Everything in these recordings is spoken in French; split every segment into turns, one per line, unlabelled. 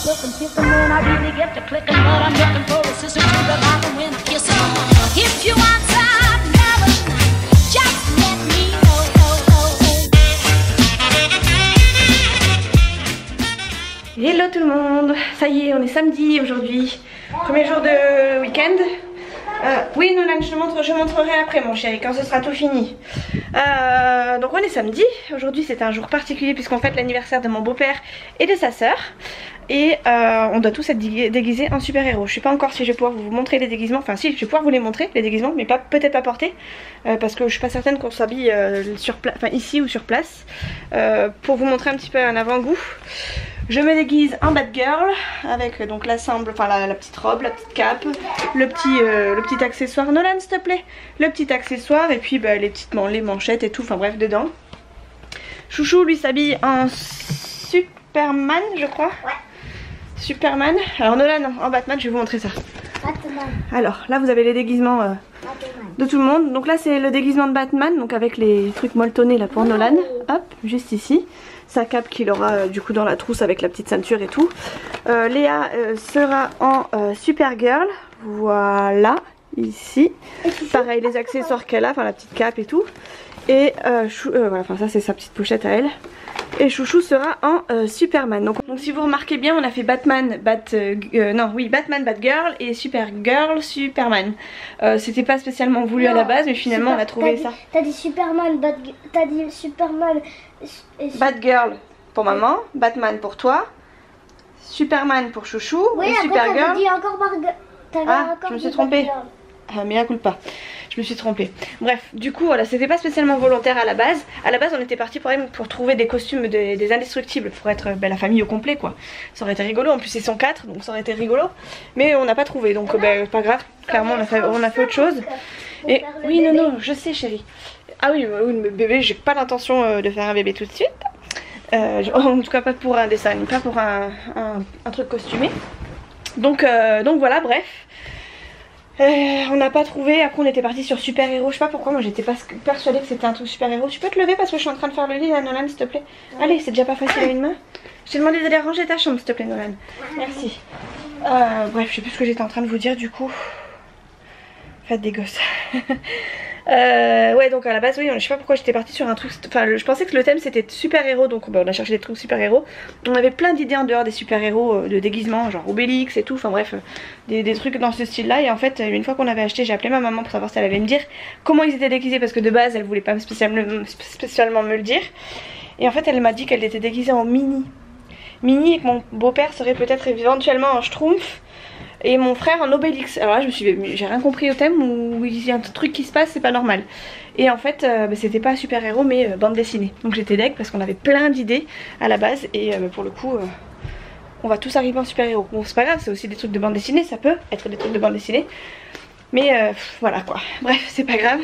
looking, picking when I really get to clicking, but I'm looking for a sister to the rock and win a kiss. If you want some loving, just let me know.
Hello tout le monde, ça y est, on est samedi aujourd'hui, premier jour de week-end. Oui Nolan, je montrerai après mon chéri quand ce sera tout fini. Donc on est samedi, aujourd'hui c'est un jour particulier puisqu'on fête l'anniversaire de mon beau-père et de sa sœur. Et on doit tous être déguisés en super-héros. Je sais pas encore si je vais pouvoir vous montrer les déguisements. Enfin si, je vais pouvoir vous les montrer les déguisements, mais peut-être pas porter parce que je suis pas certaine qu'on s'habille ici ou sur place. Pour vous montrer un petit peu un avant-goût, je me déguise en Batgirl avec donc l'ensemble, enfin la petite robe, la petite cape, le petit accessoire. Nolan s'il te plaît, le petit accessoire et puis les manchettes et tout, enfin bref dedans. Chouchou lui s'habille en Superman je crois. Ouais. Superman. Alors Nolan en Batman, je vais vous montrer ça. Batman. Alors là vous avez les déguisements de tout le monde. Donc là c'est le déguisement de Batman, donc avec les trucs molletonnés là pour Nolan. Hop, juste ici. Sa cape qu'il aura du coup dans la trousse avec la petite ceinture et tout. Léa sera en Supergirl. Voilà, ici. Pareil les accessoires qu'elle a, enfin la petite cape et tout. Et voilà, enfin ça c'est sa petite pochette à elle. Et Chouchou sera en Superman. Donc si vous remarquez bien, on a fait Batman, Batman, Batgirl et Supergirl, Superman. C'était pas spécialement voulu à la base, mais finalement on a trouvé ça.
T'as dit Superman, t'as dit Superman et
Batgirl pour maman, Batman pour toi, Superman pour Chouchou,
oui,
et Supergirl.
T'as dit encore
je me suis trompée. Ah mais la culpa, je me suis trompée. Bref, du coup voilà, c'était pas spécialement volontaire à la base. À la base on était parti pour trouver des costumes des indestructibles pour être la famille au complet quoi. Ça aurait été rigolo, en plus ils sont 4 donc ça aurait été rigolo. Mais on n'a pas trouvé donc pas grave, clairement on a fait autre chose. Et oui non je sais chérie. Ah oui bébé, j'ai pas l'intention de faire un bébé tout de suite. En tout cas pas pour un dessin, pas pour un truc costumé. Donc voilà, bref. On n'a pas trouvé, après on était parti sur super héros, je sais pas pourquoi, moi j'étais pas persuadée que c'était un truc super héros. Tu peux te lever parce que je suis en train de faire le lit là Nolan s'il te plaît. Ouais. Allez, c'est déjà pas facile à une main. Je t'ai demandé d'aller ranger ta chambre s'il te plaît Nolan. Merci. Bref, je sais plus ce que j'étais en train de vous dire du coup. Faites des gosses. Ouais donc à la base oui, je sais pas pourquoi j'étais partie sur un truc, enfin je pensais que le thème c'était super héros, donc on a cherché des trucs super héros. On avait plein d'idées en dehors des super héros de déguisement, genre Obélix et tout, enfin bref des trucs dans ce style là. Et en fait une fois qu'on avait acheté, j'ai appelé ma maman pour savoir si elle allait me dire comment ils étaient déguisés, parce que de base elle voulait pas spécialement me le dire. Et en fait elle m'a dit qu'elle était déguisée en Mini et que mon beau-père serait peut-être éventuellement en Schtroumpf et mon frère en Obélix. Alors là je me suis dit j'ai rien compris au thème, ou il y a un truc qui se passe, c'est pas normal. Et en fait c'était pas super héros mais bande dessinée. Donc j'étais deg parce qu'on avait plein d'idées à la base. Et pour le coup on va tous arriver en super héros. Bon c'est pas grave, c'est aussi des trucs de bande dessinée, ça peut être des trucs de bande dessinée. Mais voilà quoi, bref c'est pas grave.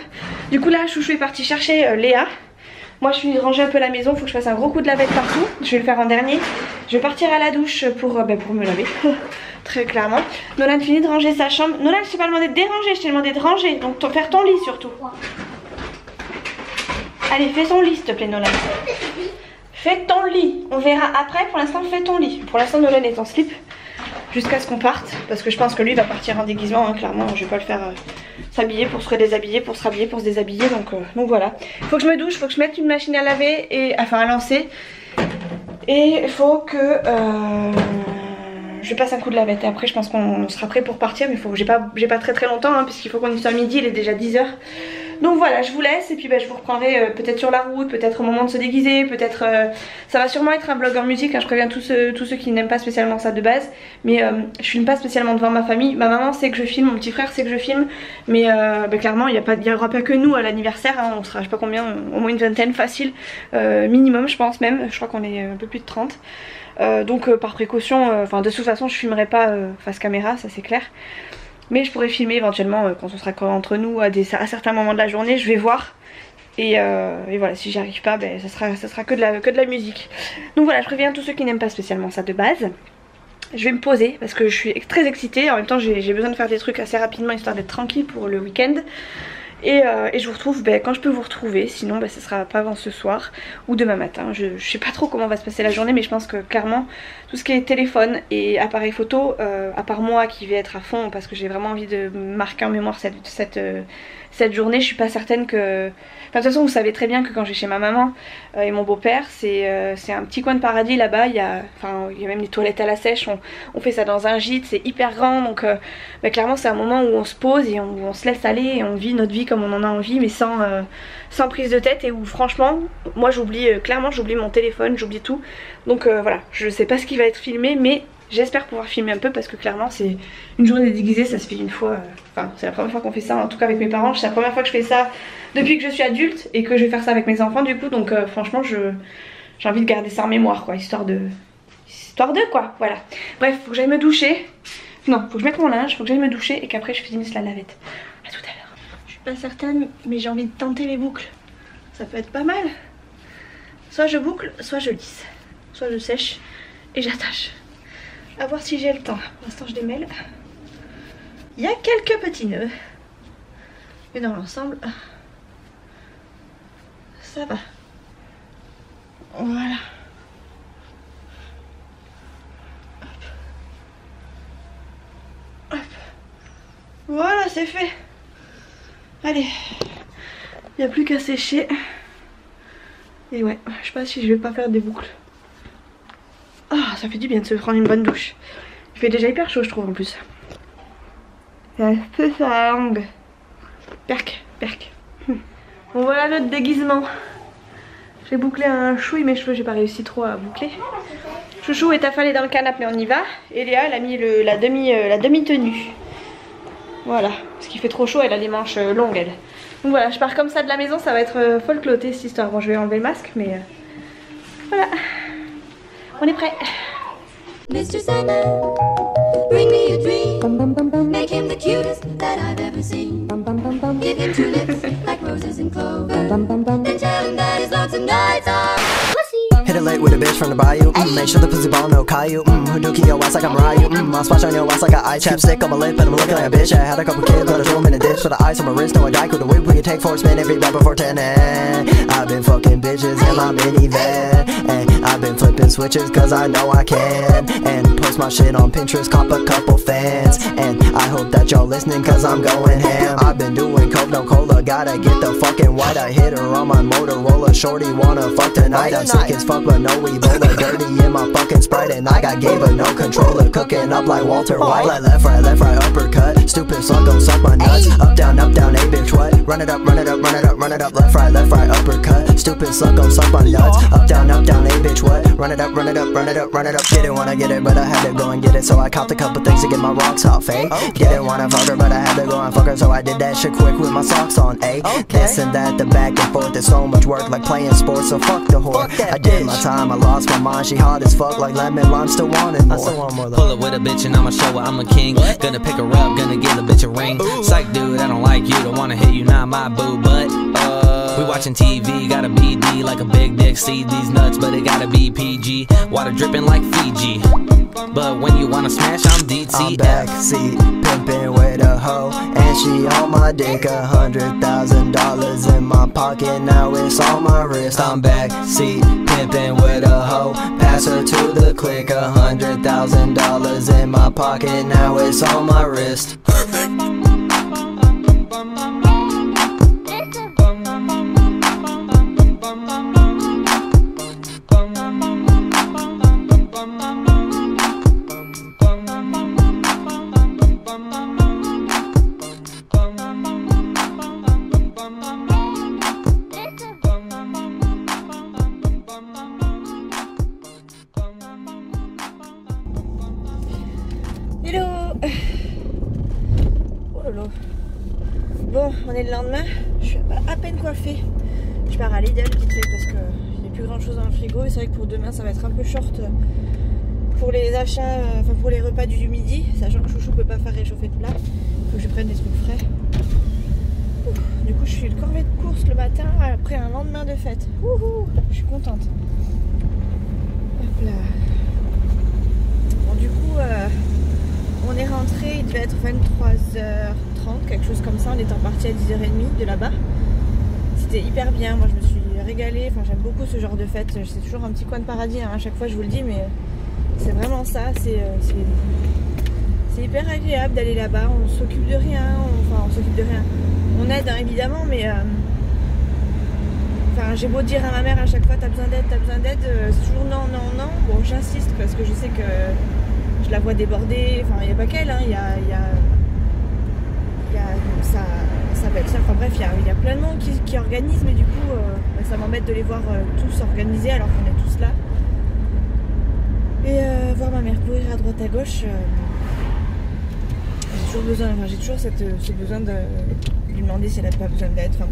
Du coup là Chouchou est parti chercher Léa. Moi je suis rangée un peu la maison, faut que je fasse un gros coup de lavette partout. Je vais le faire en dernier. Je vais partir à la douche pour me laver. Très clairement. Nolan finit de ranger sa chambre. Nolan, je t'ai pas demandé de déranger, je t'ai demandé de ranger. Donc faire ton lit surtout. Allez, fais ton lit s'il te plaît Nolan. Fais ton lit. On verra après, pour l'instant fais ton lit. Pour l'instant Nolan est en slip jusqu'à ce qu'on parte. Parce que je pense que lui va partir en déguisement hein, clairement. Je vais pas le faire s'habiller pour se redéshabiller, pour se rhabiller, pour se déshabiller. Donc voilà. Faut que je me douche, faut que je mette une machine à laver, à lancer. Et il faut que je passe un coup de lavette. Et après je pense qu'on sera prêt pour partir. Mais j'ai pas très longtemps hein, puisqu'il faut qu'on y soit à midi, il est déjà 10 h. Donc voilà, je vous laisse et puis je vous reprendrai peut-être sur la route, peut-être au moment de se déguiser, peut-être ça va sûrement être un vlog en musique hein, je préviens tous ceux qui n'aiment pas spécialement ça de base. Mais je filme pas spécialement devant ma famille. Ma maman sait que je filme, mon petit frère sait que je filme. Mais clairement il n'y aura pas que nous à l'anniversaire hein. On sera je sais pas combien, au moins une vingtaine facile, minimum je pense même. Je crois qu'on est un peu plus de 30. Donc par précaution, de toute façon je filmerai pas face caméra, ça c'est clair. Mais je pourrais filmer éventuellement quand on sera entre nous à certains moments de la journée, je vais voir. Et voilà, si j'y arrive pas, ça sera que de la musique. Donc voilà, je préviens tous ceux qui n'aiment pas spécialement ça de base. Je vais me poser parce que je suis très excitée. En même temps j'ai besoin de faire des trucs assez rapidement histoire d'être tranquille pour le week-end. Et je vous retrouve quand je peux vous retrouver. Sinon ce sera pas avant ce soir ou demain matin. Je sais pas trop comment va se passer la journée, mais je pense que clairement tout ce qui est téléphone et appareil photo, à part moi qui vais être à fond parce que j'ai vraiment envie de marquer en mémoire cette journée, je suis pas certaine que... Enfin, de toute façon vous savez très bien que quand j'ai chez ma maman et mon beau-père, c'est un petit coin de paradis là-bas. Il y a même des toilettes à la sèche, on fait ça dans un gîte, c'est hyper grand. Donc clairement c'est un moment où on se pose et on se laisse aller et on vit notre vie comme on en a envie, mais sans prise de tête, et où franchement moi j'oublie clairement, j'oublie mon téléphone, j'oublie tout. Donc voilà, je sais pas ce qui va être filmé, mais j'espère pouvoir filmer un peu parce que clairement c'est une journée déguisée, ça se fait une fois, enfin c'est la première fois qu'on fait ça en tout cas avec mes parents, c'est la première fois que je fais ça depuis que je suis adulte et que je vais faire ça avec mes enfants du coup, donc franchement j'ai envie de garder ça en mémoire quoi, histoire de quoi, voilà. Bref, faut que j'aille me doucher, non, faut que je mette mon linge, faut que j'aille me doucher et qu'après je finisse la lavette. À tout à l'heure. Je suis pas certaine mais j'ai envie de tenter les boucles, ça peut être pas mal. Soit je boucle, soit je lisse, soit je sèche et j'attache. A voir si j'ai le temps. Pour l'instant je démêle. Il y a quelques petits nœuds, mais dans l'ensemble ça va. Voilà. Hop. Hop. Voilà, c'est fait. Allez, il n'y a plus qu'à sécher. Et ouais, je sais pas si je vais pas faire des boucles. Ah, ça fait du bien de se prendre une bonne douche. Il fait déjà hyper chaud je trouve en plus. C'est un peu sur la langue. Perc, perc. Bon voilà notre déguisement. J'ai bouclé un chouille, mes cheveux j'ai pas réussi trop à boucler. Chouchou est affalé dans le canapé, on y va. Et Léa elle a mis la demi-tenue. Voilà, parce qu'il fait trop chaud, elle a les manches longues elle. Donc voilà, je pars comme ça de la maison, ça va être folkloté cette histoire. Bon je vais enlever le masque mais voilà. On est prêt.
Mr. Sandman, bring me a dream. Make him the cutest that I've ever seen. Give him two lips like roses and clover. And tell him that his lonesome nights are pussy.
Hit it late with a bitch from the bayou. Make sure the pussy ball no Caillou. Hadouken your ass like I'm Ryu. I'll splash on your ass like I chapstick on my lip and I'm looking like a bitch. I had a couple kids, but I threw them in a ditch. Put the ice on my wrist, no I die with a whip. We can take 4 spin every rap before 10. I've been fucking bitches in my minivan. And I've been flipping switches cause I know I can. And post my shit on Pinterest, cop a couple fans. And I hope that y'all listening cause I'm going ham. I've been doing coke, no cola. Gotta get the fucking white. I hit her on my Motorola. Shorty wanna fuck tonight. I'm sick as fuck but no Ebola. Dirty in my fucking Sprite and I got game but no controller. Cooking up like Walter White. Like left, right, uppercut. Stupid son, don't suck my nuts. Up, down, hey bitch, what? Run it up, run it up, run it up, run it up. Left, right, uppercut. Stupid son, don't suck my nuts. Up, down, hey bitch, what? Run it up, run it up, run it up, run it up. Didn't wanna get it, but I had to go and get it. So I copped a couple things to get my rocks off, eh? Didn't wanna fuck her, but I had to go and fuck her. So I did that shit quick with my socks on, eh? This and that, the back and forth. There's so much work like playing sports, so fuck the whore. I did my time, I lost my mind. She hot as fuck like lemon lime, still wanting more.
Pull up with a bitch and I'ma show her I'm a king. Gonna pick her up, gonna give a bitch a ring. Psych dude, I don't like you, don't wanna hit you, not my boo. But we watching TV, got a BD like a big dick. See these nuts, but it gotta be PG. Water dripping like Fiji. But when you wanna smash, I'm DTF.
I'm backseat, pimpin' with a hoe, and she on my dick. $100,000 in my pocket, now it's on my wrist. I'm backseat, pimpin' with a hoe, pass her to the click. $100,000 in my pocket, now it's on my wrist.
Hello. Oh lolo. Bon, on est le lendemain, je suis à peine coiffée. Je pars à Lidl vite fait parce qu'il n'y a plus grand chose dans le frigo. Et c'est vrai que pour demain ça va être un peu short pour les achats, enfin pour les repas du midi. Sachant que Chouchou peut pas faire réchauffer de plat, il faut que je prenne des trucs frais. Ouf. Du coup je suis le corvée de course le matin après un lendemain de fête. Wouhou, je suis contente. Hop là. Bon du coup on est rentré, il devait être 23h30, quelque chose comme ça. On était parti à 10h30 de là-bas. C'était hyper bien, moi je me suis régalée. Enfin, j'aime beaucoup ce genre de fête. C'est toujours un petit coin de paradis, hein. À chaque fois je vous le dis, mais c'est vraiment ça. C'est hyper agréable d'aller là-bas. On s'occupe de rien. Enfin, on s'occupe de rien. On aide, hein, évidemment, mais enfin, j'ai beau dire à ma mère à chaque fois t'as besoin d'aide, c'est toujours non, non, non. Bon, j'insiste parce que je sais que je la vois déborder. Enfin, il n'y a pas qu'elle, hein. Il y a sa belle-sœur. Enfin bref, il y a plein de monde qui organisent, mais du coup, ça m'embête de les voir tous organisés alors qu'on est tous là. Et voir ma mère courir à droite à gauche, j'ai toujours besoin, enfin, j'ai toujours ce besoin de lui demander si elle n'a pas besoin d'aide. Enfin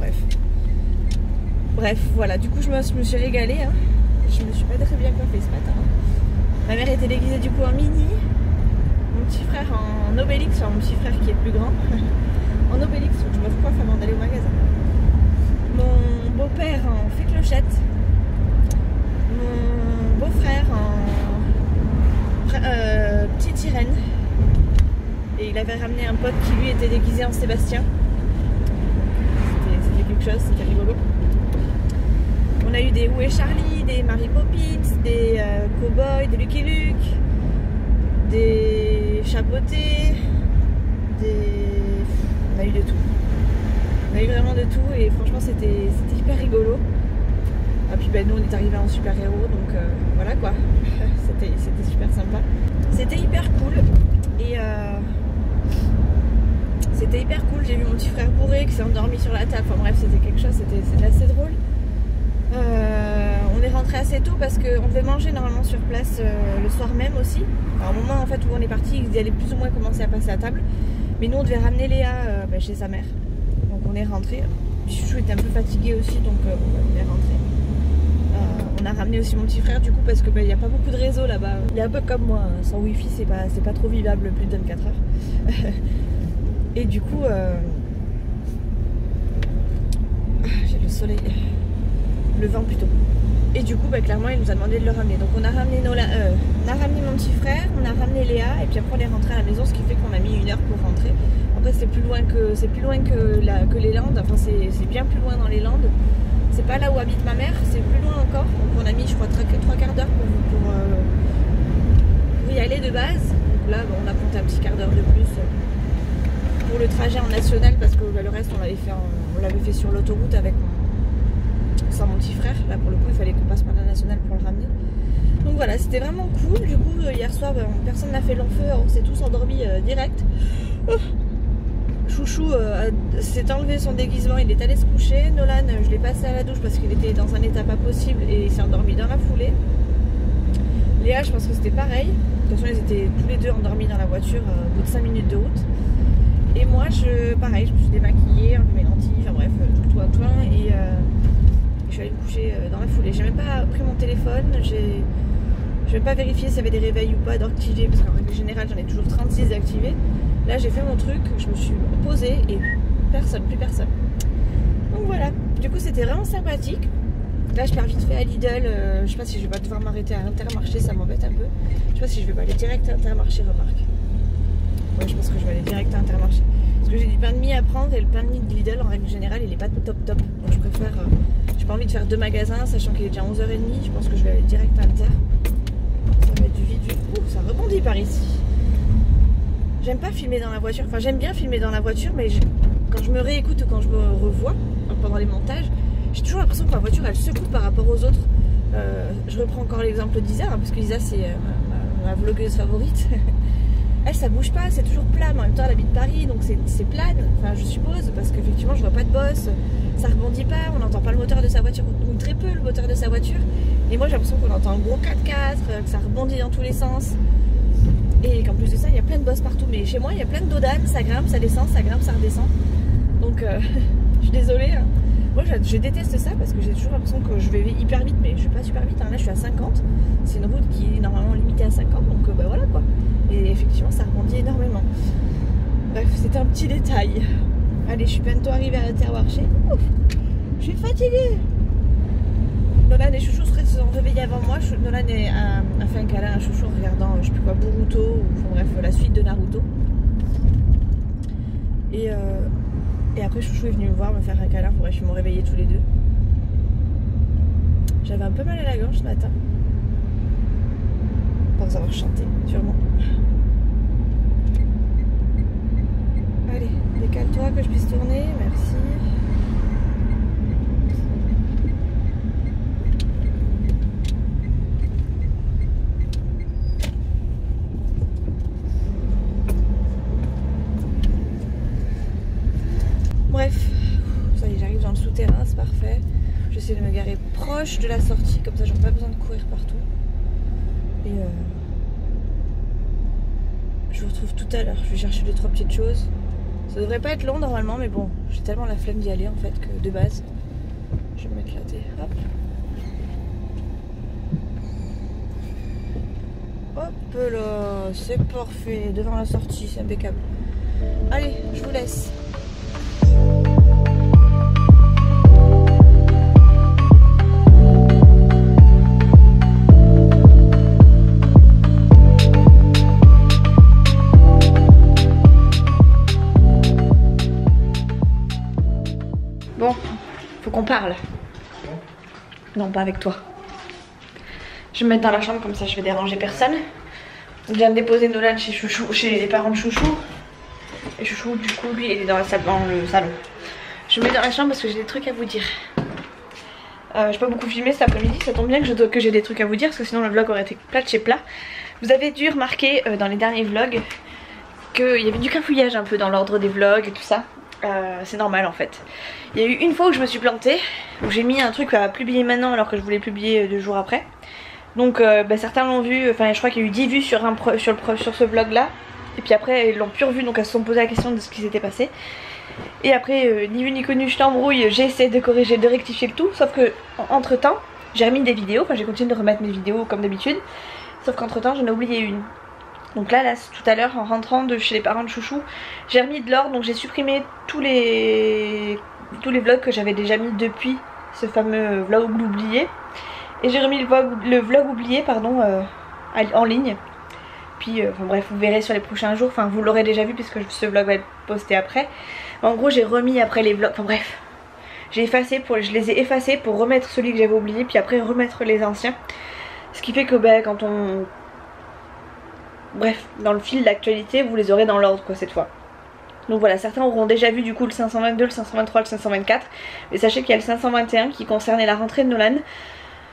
bref, voilà. Du coup, je me suis régalée, hein. Je me suis pas très bien coiffée ce matin. Ma mère était déguisée du coup en Mini, mon petit frère en Obélix, enfin mon petit frère qui est plus grand en Obélix, donc je me recoiffe avant d'aller au magasin. Mon beau-père en fée clochette, mon beau-frère en petite sirène, et il avait ramené un pote qui lui était déguisé en Sébastien. C'était quelque chose, c'était rigolo. On a eu des Où est Charlie, des Mary Poppins, des Cowboys, des Lucky Luke, des Chapeautés, on a eu de tout. On a eu vraiment de tout et franchement c'était hyper rigolo. Et puis ben, nous on est arrivés en super héros, donc voilà quoi. C'était super sympa. C'était hyper cool et c'était hyper cool. J'ai vu mon petit frère bourré qui s'est endormi sur la table. Enfin bref, c'était quelque chose, c'était assez drôle. On est rentré assez tôt parce qu'on devait manger normalement sur place le soir même aussi. Alors, au moment en fait où on est parti, ils allaient plus ou moins commencer à passer à table. Mais nous on devait ramener Léa chez sa mère. Donc on est rentré. Chouchou était un peu fatigué aussi, donc on est rentré. On a ramené aussi mon petit frère du coup parce que il n'y a pas beaucoup de réseau là-bas. Il est un peu comme moi, sans wifi c'est pas trop vivable plus de 24 heures. Et du coup j'ai le soleil. Le vent plutôt. Et du coup clairement il nous a demandé de le ramener. Donc on a ramené on a ramené mon petit frère, on a ramené Léa et puis après on est rentré à la maison, ce qui fait qu'on a mis 1 heure pour rentrer. Après c'est plus loin que les Landes, enfin c'est bien plus loin dans les Landes. C'est pas là où habite ma mère, c'est plus loin encore. Donc on a mis je crois 3 quarts d'heure pour y aller de base. Donc là on a compté un petit quart d'heure de plus pour le trajet en national parce que le reste on l'avait fait sur l'autoroute avec sans mon petit frère. Là pour le coup il fallait qu'on passe par la nationale pour le ramener. Donc voilà, c'était vraiment cool. Du coup hier soir personne n'a fait long feu, on s'est tous endormis direct. Chouchou s'est enlevé son déguisement, il est allé se coucher. Nolan, je l'ai passé à la douche parce qu'il était dans un état pas possible et il s'est endormi dans la foulée. Léa, je pense que c'était pareil. De toute façon, ils étaient tous les deux endormis dans la voiture au bout de 5 minutes de route. Et moi, pareil, je me suis démaquillée, enlevé mes lentilles, enfin bref, tout le toit et je suis allée me coucher dans la foulée. J'ai même pas pris mon téléphone, j'ai même pas vérifié s'il y avait des réveils ou pas d'activés parce qu'en règle générale, j'en ai toujours 36 d'activés. Là j'ai fait mon truc, je me suis posée et plus personne. Donc voilà, du coup c'était vraiment sympathique. Là je pars vite fait à Lidl, je sais pas si je vais pas devoir m'arrêter à Intermarché, ça m'embête un peu. Je sais pas si je vais pas aller direct à Intermarché, remarque. Ouais, je pense que je vais aller direct à Intermarché. Parce que j'ai du pain de mie à prendre et le pain de mie de Lidl en règle générale il est pas top. Donc je préfère, j'ai pas envie de faire 2 magasins sachant qu'il est déjà 11h30, je pense que je vais aller direct à Inter. Ça va être du vide. Ouh, ça rebondit par ici. J'aime pas filmer dans la voiture, enfin j'aime bien filmer dans la voiture, mais quand je me réécoute ou quand je me revois pendant les montages, j'ai toujours l'impression que ma voiture elle secoue par rapport aux autres. Je reprends encore l'exemple d'Isa, hein, parce que Isa c'est ma vlogueuse favorite. Elle ça bouge pas, c'est toujours plat, mais en même temps elle habite Paris donc c'est plane, enfin je suppose, parce qu'effectivement je vois pas de bosse, ça rebondit pas, on n'entend pas le moteur de sa voiture, ou très peu le moteur de sa voiture. Et moi j'ai l'impression qu'on entend un gros 4x4, que ça rebondit dans tous les sens. Et qu'en plus de ça, il y a plein de bosses partout. Mais chez moi, il y a plein de dodanes, ça grimpe, ça descend, ça grimpe, ça redescend. Donc, je suis désolée. Hein. Moi, je déteste ça parce que j'ai toujours l'impression que je vais hyper vite. Mais je vais pas super vite. Hein. Là, je suis à 50. C'est une route qui est normalement limitée à 50. Donc, bah voilà quoi. Et effectivement, ça rebondit énormément. Bref, c'était un petit détail. Allez, je suis bientôt arrivée à Intermarché. Ouf, je suis fatiguée. Nolan et Chouchou se sont réveillés avant moi. Nolan a fait un câlin à Chouchou en regardant, je sais plus quoi, Boruto, ou enfin, bref, la suite de Naruto. Et après Chouchou est venu me voir, me faire un câlin, bref ils m'ont réveillés tous les deux. J'avais un peu mal à la gorge ce matin. Pour avoir chanté, sûrement. Allez, décale-toi que je puisse tourner, merci. Bref, ça y est, j'arrive dans le souterrain, c'est parfait. J'essaie de me garer proche de la sortie, comme ça j'aurai pas besoin de courir partout. Et je vous retrouve tout à l'heure. Je vais chercher 2-3 petites choses. Ça devrait pas être long normalement, mais bon, j'ai tellement la flemme d'y aller en fait que de base. Je vais m'éclater. Hop. Hop là, c'est parfait. Devant la sortie, c'est impeccable. Allez, je vous laisse. Bon, faut qu'on parle. Non, pas avec toi. Je vais me mettre dans la chambre, comme ça je vais déranger personne. Je viens de déposer Nolan chez Chouchou, chez les parents de Chouchou. Et Chouchou, du coup, lui, il est dans la salle, dans le salon. Je me mets dans la chambre parce que j'ai des trucs à vous dire. J'ai pas beaucoup filmé cet après-midi, ça tombe bien que j'ai des trucs à vous dire, parce que sinon le vlog aurait été plat de chez plat. Vous avez dû remarquer dans les derniers vlogs qu'il y avait du cafouillage un peu dans l'ordre des vlogs et tout ça. C'est normal en fait. Il y a eu une fois où je me suis plantée, où j'ai mis un truc à publier maintenant alors que je voulais publier 2 jours après. Donc certains l'ont vu, enfin je crois qu'il y a eu 10 vues sur ce vlog là. Et puis après ils l'ont plus revu, donc elles se sont posé la question de ce qui s'était passé. Et après ni vu ni connu, je t'embrouille, j'ai essayé de corriger, de rectifier le tout. Sauf que entre temps j'ai remis des vidéos, enfin j'ai continué de remettre mes vidéos comme d'habitude. Sauf qu'entre temps j'en ai oublié une. Donc là tout à l'heure en rentrant de chez les parents de Chouchou, j'ai remis de l'ordre, donc j'ai supprimé tous les vlogs que j'avais déjà mis depuis ce fameux vlog oublié. Et j'ai remis le vlog oublié pardon, en ligne. Puis enfin bref, vous verrez sur les prochains jours, enfin vous l'aurez déjà vu puisque ce vlog va être posté après. En gros j'ai remis après les vlogs, enfin bref. Je les ai effacés pour remettre celui que j'avais oublié, puis après remettre les anciens. Ce qui fait que quand on... Bref, dans le fil d'actualité, vous les aurez dans l'ordre quoi cette fois. Donc voilà, certains auront déjà vu du coup le 522, le 523, le 524. Mais sachez qu'il y a le 521 qui concernait la rentrée de Nolan,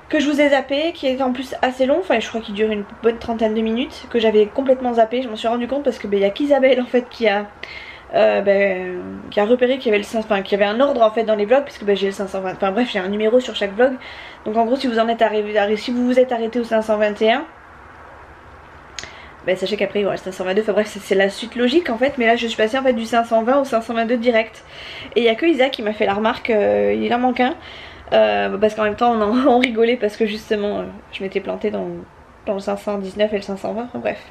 que je vous ai zappé, qui est en plus assez long, enfin je crois qu'il dure une bonne trentaine de minutes, que j'avais complètement zappé. Je m'en suis rendu compte parce que il y a qu'Isabelle en fait qui a repéré qu'il y avait qu'il y avait un ordre en fait dans les vlogs, puisque j'ai le 520, enfin bref j'ai un numéro sur chaque vlog. Donc en gros si vous en êtes arrivé, si vous vous êtes arrêté au 521, sachez qu'après il y aura le 522, enfin bref c'est la suite logique en fait. Mais là je suis passée en fait du 520 au 522 direct. Et il n'y a que Isa qui m'a fait la remarque, il en manque un. Parce qu'en même temps on rigolait parce que justement je m'étais plantée dans le 519 et le 520, enfin bref.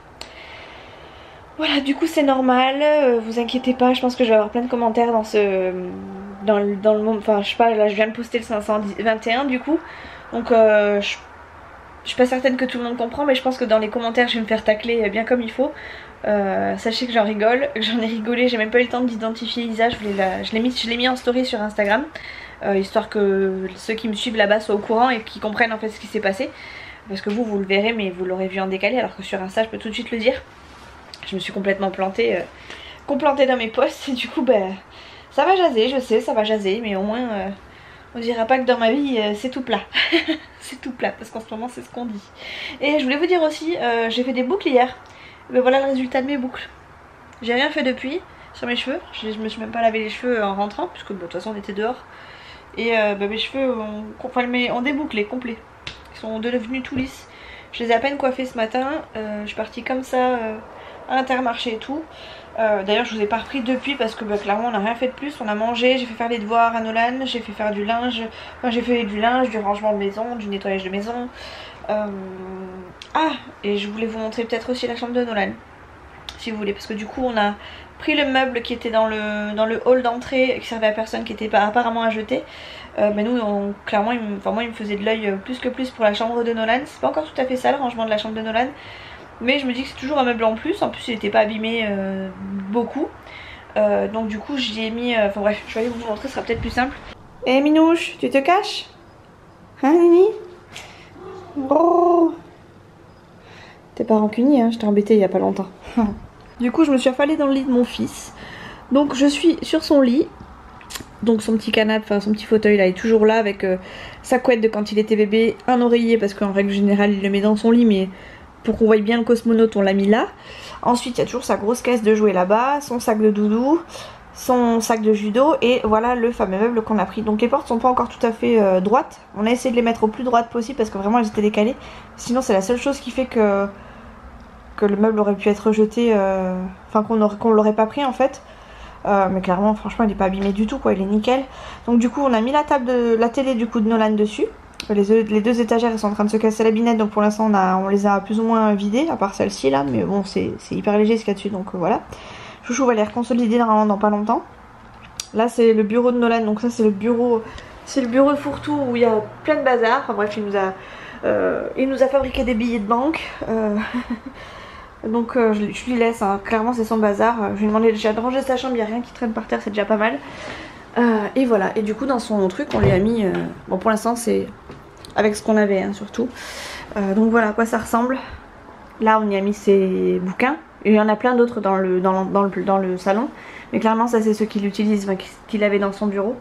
Voilà, du coup c'est normal, vous inquiétez pas, je pense que je vais avoir plein de commentaires dans le monde, enfin je sais pas, là je viens de poster le 521 du coup. Donc je suis pas certaine que tout le monde comprend, mais je pense que dans les commentaires je vais me faire tacler bien comme il faut. Sachez que j'en rigole, j'en ai rigolé, j'ai même pas eu le temps d'identifier Isa, je l'ai mis en story sur Instagram. Histoire que ceux qui me suivent là-bas soient au courant et qui comprennent en fait ce qui s'est passé. Parce que vous le verrez, mais vous l'aurez vu en décalé, alors que sur Insta je peux tout de suite le dire. Je me suis complètement plantée dans mes posts et du coup ça va jaser, je sais, ça va jaser, mais au moins on dira pas que dans ma vie c'est tout plat. C'est tout plat, parce qu'en ce moment c'est ce qu'on dit. Et je voulais vous dire aussi, j'ai fait des boucles hier. Voilà le résultat de mes boucles. J'ai rien fait depuis sur mes cheveux, je me suis même pas lavé les cheveux en rentrant, puisque de toute façon on était dehors. Et mes cheveux ont débouclé complets. Ils sont devenus tout lisses. Je les ai à peine coiffés ce matin. Je suis partie comme ça à Intermarché et tout. D'ailleurs je vous ai pas repris depuis parce que clairement on n'a rien fait de plus. On a mangé, j'ai fait faire les devoirs à Nolan, j'ai fait faire du linge. Enfin j'ai fait du linge, du rangement de maison, du nettoyage de maison. Et je voulais vous montrer peut-être aussi la chambre de Nolan, si vous voulez, parce que du coup on a pris le meuble qui était dans le hall d'entrée, qui servait à personne, qui était apparemment à jeter. Mais nous clairement moi il me faisait de l'œil plus que plus pour la chambre de Nolan. C'est pas encore tout à fait ça le rangement de la chambre de Nolan, mais je me dis que c'est toujours un meuble en plus il n'était pas abîmé beaucoup. Donc du coup j'y ai mis, enfin bref, je vais aller vous montrer, ce sera peut-être plus simple. Eh Minouche, tu te caches? Hein Nini? Oh, t'es pas rancunier, hein, je t'ai embêté il y a pas longtemps. Du coup je me suis affalée dans le lit de mon fils. Donc je suis sur son lit. Donc son petit canapé, enfin son petit fauteuil là est toujours là avec sa couette de quand il était bébé, un oreiller parce qu'en règle générale il le met dans son lit, mais pour qu'on voie bien le cosmonaute on l'a mis là. Ensuite il y a toujours sa grosse caisse de jouets là-bas, son sac de doudou, son sac de judo et voilà le fameux meuble qu'on a pris. Donc les portes sont pas encore tout à fait droites, on a essayé de les mettre au plus droites possible parce que vraiment elles étaient décalées. Sinon c'est la seule chose qui fait que le meuble aurait pu être rejeté, enfin qu'on l'aurait pas pris en fait. Mais clairement franchement il est pas abîmé du tout quoi, il est nickel. Donc du coup on a mis la table de la télé du coup de Nolan dessus. Les deux étagères elles sont en train de se casser la binette, donc pour l'instant on les a plus ou moins vidées, à part celle-ci là, mais bon c'est hyper léger ce qu'il y a dessus, donc voilà. Chouchou va les reconsolider normalement dans pas longtemps. Là c'est le bureau de Nolan, donc ça c'est le bureau de fourre-tout où il y a plein de bazar. Enfin bref il nous a fabriqué des billets de banque. Donc je lui laisse, hein. Clairement c'est son bazar. Je lui ai demandé déjà de ranger sa chambre, il n'y a rien qui traîne par terre, c'est déjà pas mal. Et voilà, et du coup dans son truc on lui a mis, bon pour l'instant c'est avec ce qu'on avait hein, surtout. Donc voilà à quoi ça ressemble. Là on y a mis ses bouquins, et il y en a plein d'autres dans le salon. Mais clairement ça c'est ceux qu'il utilise, enfin, qu'il avait dans son bureau.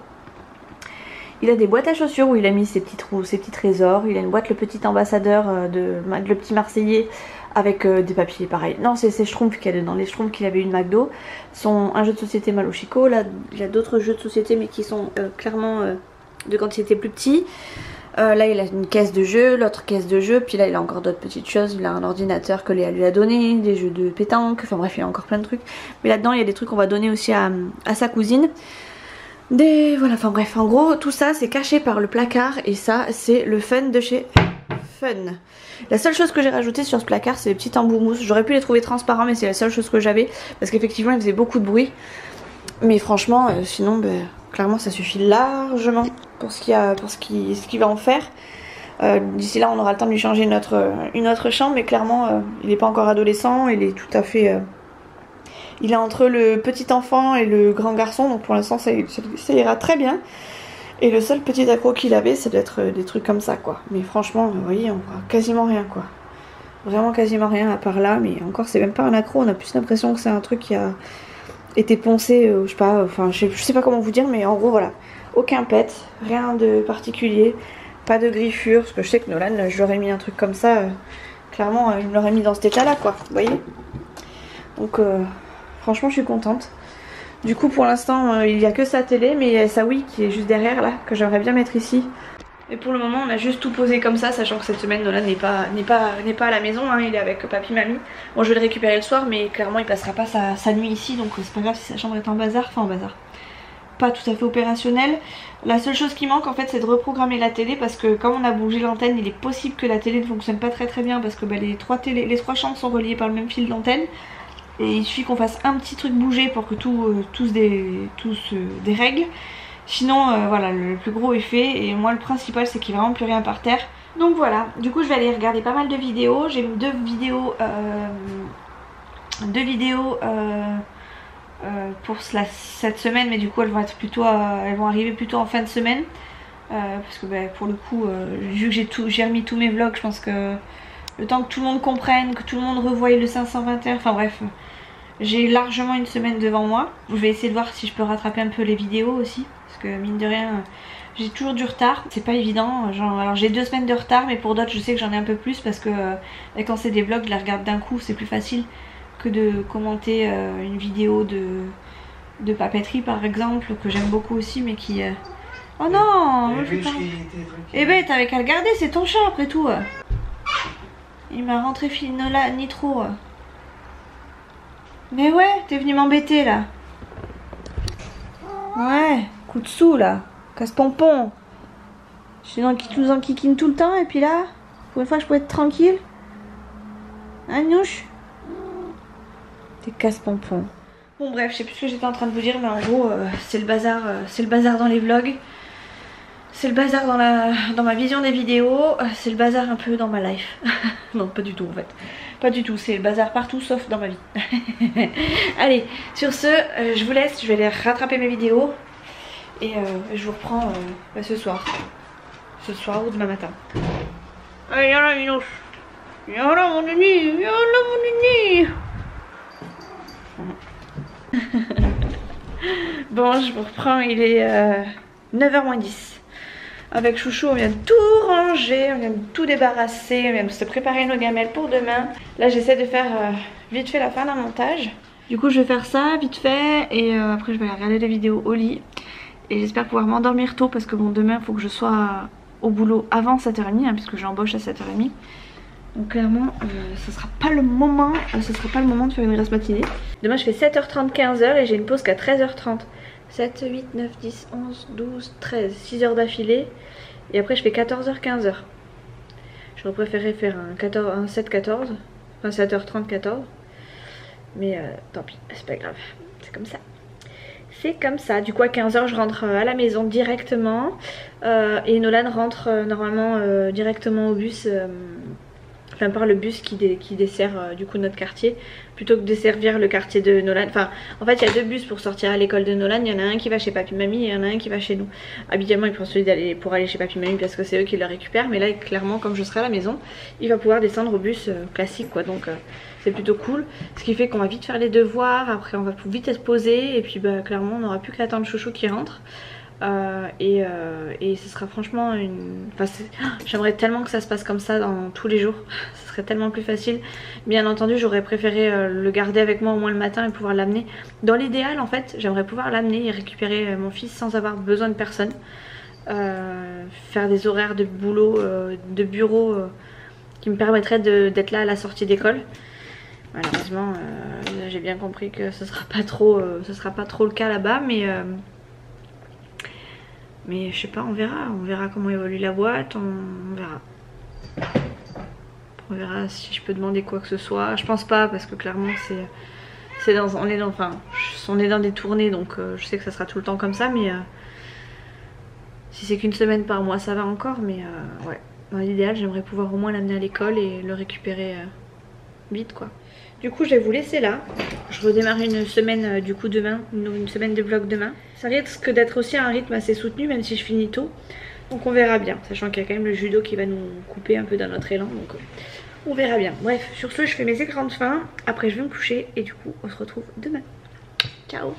Il a des boîtes à chaussures où il a mis ses petits trous, ses petits trésors. Il a une boîte le petit ambassadeur, le petit Marseillais, avec des papiers pareil. Non c'est ses schtroumpfs qu'il y a dedans, les schtroumpfs qu'il avait eu de McDo. Un jeu de société Malo Chico. Là il y a d'autres jeux de société mais qui sont clairement de quand il était plus petit. Là il a une caisse de jeux, l'autre caisse de jeux, puis là il a encore d'autres petites choses. Il a un ordinateur que Léa lui a donné, des jeux de pétanque, enfin bref il y a encore plein de trucs. Mais là dedans il y a des trucs qu'on va donner aussi à sa cousine. Voilà, enfin bref, en gros tout ça c'est caché par le placard, et ça c'est le fun de chez Fun. La seule chose que j'ai rajoutée sur ce placard c'est les petits embouts mousse. J'aurais pu les trouver transparents mais c'est la seule chose que j'avais parce qu'effectivement ils faisaient beaucoup de bruit. Mais franchement sinon clairement ça suffit largement pour ce qu'il va en faire. D'ici là on aura le temps de lui changer une autre chambre, mais clairement il n'est pas encore adolescent, il est tout à fait... il est entre le petit enfant et le grand garçon, donc pour l'instant ça ira très bien. Et le seul petit accro qu'il avait c'est d'être des trucs comme ça quoi. Mais franchement vous voyez on voit quasiment rien quoi. Vraiment quasiment rien à part là, mais encore c'est même pas un accro, on a plus l'impression que c'est un truc qui a été poncé, je sais pas, enfin je sais pas comment vous dire, mais en gros voilà. Aucun pet, rien de particulier, pas de griffure, parce que je sais que Nolan je lui aurais mis un truc comme ça, clairement je me l'aurais mis dans cet état là quoi, vous voyez. Donc franchement je suis contente. Du coup pour l'instant il n'y a que sa télé, mais il y a sa Wii qui est juste derrière là, que j'aimerais bien mettre ici. Et pour le moment on a juste tout posé comme ça, sachant que cette semaine Nolan n'est pas à la maison, hein, il est avec papy mamie. Bon je vais le récupérer le soir, mais clairement il passera pas sa nuit ici, donc c'est pas grave si sa chambre est en bazar, enfin en bazar. Pas tout à fait opérationnel. La seule chose qui manque en fait c'est de reprogrammer la télé, parce que comme on a bougé l'antenne il est possible que la télé ne fonctionne pas très bien, parce que les trois chambres sont reliées par le même fil d'antenne. Et il suffit qu'on fasse un petit truc bouger pour que tout se dérègle. Sinon voilà, le plus gros est fait, et moi le principal c'est qu'il n'y a vraiment plus rien par terre. Donc voilà, du coup je vais aller regarder pas mal de vidéos. J'ai mis deux vidéos pour cette semaine, mais du coup elles vont arriver plutôt en fin de semaine. Parce que pour le coup, vu que j'ai remis tous mes vlogs, je pense que le temps que tout le monde comprenne, que tout le monde revoie le 521, enfin bref, j'ai largement une semaine devant moi. Je vais essayer de voir si je peux rattraper un peu les vidéos aussi, parce que mine de rien j'ai toujours du retard, c'est pas évident. Alors j'ai 2 semaines de retard, mais pour d'autres je sais que j'en ai un peu plus, parce que quand c'est des vlogs je les regarde d'un coup, c'est plus facile que de commenter une vidéo de papeterie par exemple, que j'aime beaucoup aussi, mais qui... Oh non, eh ben t'avais qu'à le garder, c'est ton chat après tout. Il m'a rentré Finola Nitro. Mais ouais, t'es venu m'embêter là. Ouais, coup de sous là. Casse-pompon. Je suis nous enquiquine tout le temps, et puis là, pour une fois je peux être tranquille. Hein Nouche? T'es casse-pompon. Bon bref, je sais plus ce que j'étais en train de vous dire, mais en gros c'est le bazar dans les vlogs. C'est le bazar dans ma vision des vidéos, c'est le bazar un peu dans ma life. Non, pas du tout en fait. Pas du tout, c'est le bazar partout sauf dans ma vie. Allez, sur ce, je vous laisse, je vais aller rattraper mes vidéos. Et je vous reprends ce soir. Ce soir ou demain matin. Allez, y'a la Minos. Y'a la mon nini. Y'a la mon nini. Bon, je vous reprends, il est 9h moins 10. Avec Chouchou, on vient de tout ranger, on vient de tout débarrasser, on vient de se préparer nos gamelles pour demain. Là, j'essaie de faire vite fait la fin d'un montage. Du coup, je vais faire ça vite fait et après, je vais aller regarder les vidéos au lit. Et j'espère pouvoir m'endormir tôt parce que bon, demain, il faut que je sois au boulot avant 7h30 hein, puisque j'embauche à 7h30. Donc clairement, ce sera pas le moment, de faire une grasse matinée. Demain, je fais 7h30, 15h et j'ai une pause qu'à 13h30. 7, 8, 9, 10, 11, 12, 13, 6 heures d'affilée. Et après je fais 14h, 15h. J'aurais préféré faire un 7-14, enfin 7h30, 14. Mais tant pis, c'est pas grave, c'est comme ça. C'est comme ça, du coup à 15h je rentre à la maison directement. Et Nolan rentre normalement directement au bus. Enfin par le bus qui dessert du coup notre quartier plutôt que de desservir le quartier de Nolan. Enfin en fait il y a 2 bus pour sortir à l'école de Nolan, il y en a un qui va chez papy mamie et il y en a un qui va chez nous. Habituellement il prend celui pour aller chez papy mamie parce que c'est eux qui le récupèrent, mais là clairement comme je serai à la maison il va pouvoir descendre au bus classique quoi, donc c'est plutôt cool. Ce qui fait qu'on va vite faire les devoirs, après on va vite se poser et puis bah clairement on n'aura plus qu'à attendre Chouchou qui rentre. Et ce sera franchement une... Enfin, j'aimerais tellement que ça se passe comme ça dans tous les jours. Ce serait tellement plus facile. Bien entendu j'aurais préféré le garder avec moi au moins le matin et pouvoir l'amener. Dans l'idéal en fait j'aimerais pouvoir l'amener et récupérer mon fils sans avoir besoin de personne. Faire des horaires de boulot, de bureau qui me permettraient d'être là à la sortie d'école. Malheureusement j'ai bien compris que ce sera pas trop le cas là-bas, mais je sais pas, on verra comment évolue la boîte, on verra. On verra si je peux demander quoi que ce soit. Je pense pas parce que clairement on est dans des tournées donc je sais que ça sera tout le temps comme ça, mais si c'est qu'une semaine par mois ça va encore, mais ouais, dans l'idéal j'aimerais pouvoir au moins l'amener à l'école et le récupérer vite quoi. Du coup je vais vous laisser là, je redémarre une semaine du coup demain, une semaine de vlog demain. Ça risque d'être aussi un rythme assez soutenu même si je finis tôt, donc on verra bien, sachant qu'il y a quand même le judo qui va nous couper un peu dans notre élan, donc on verra bien. Bref, sur ce je fais mes écrans de fin, après je vais me coucher et du coup on se retrouve demain. Ciao.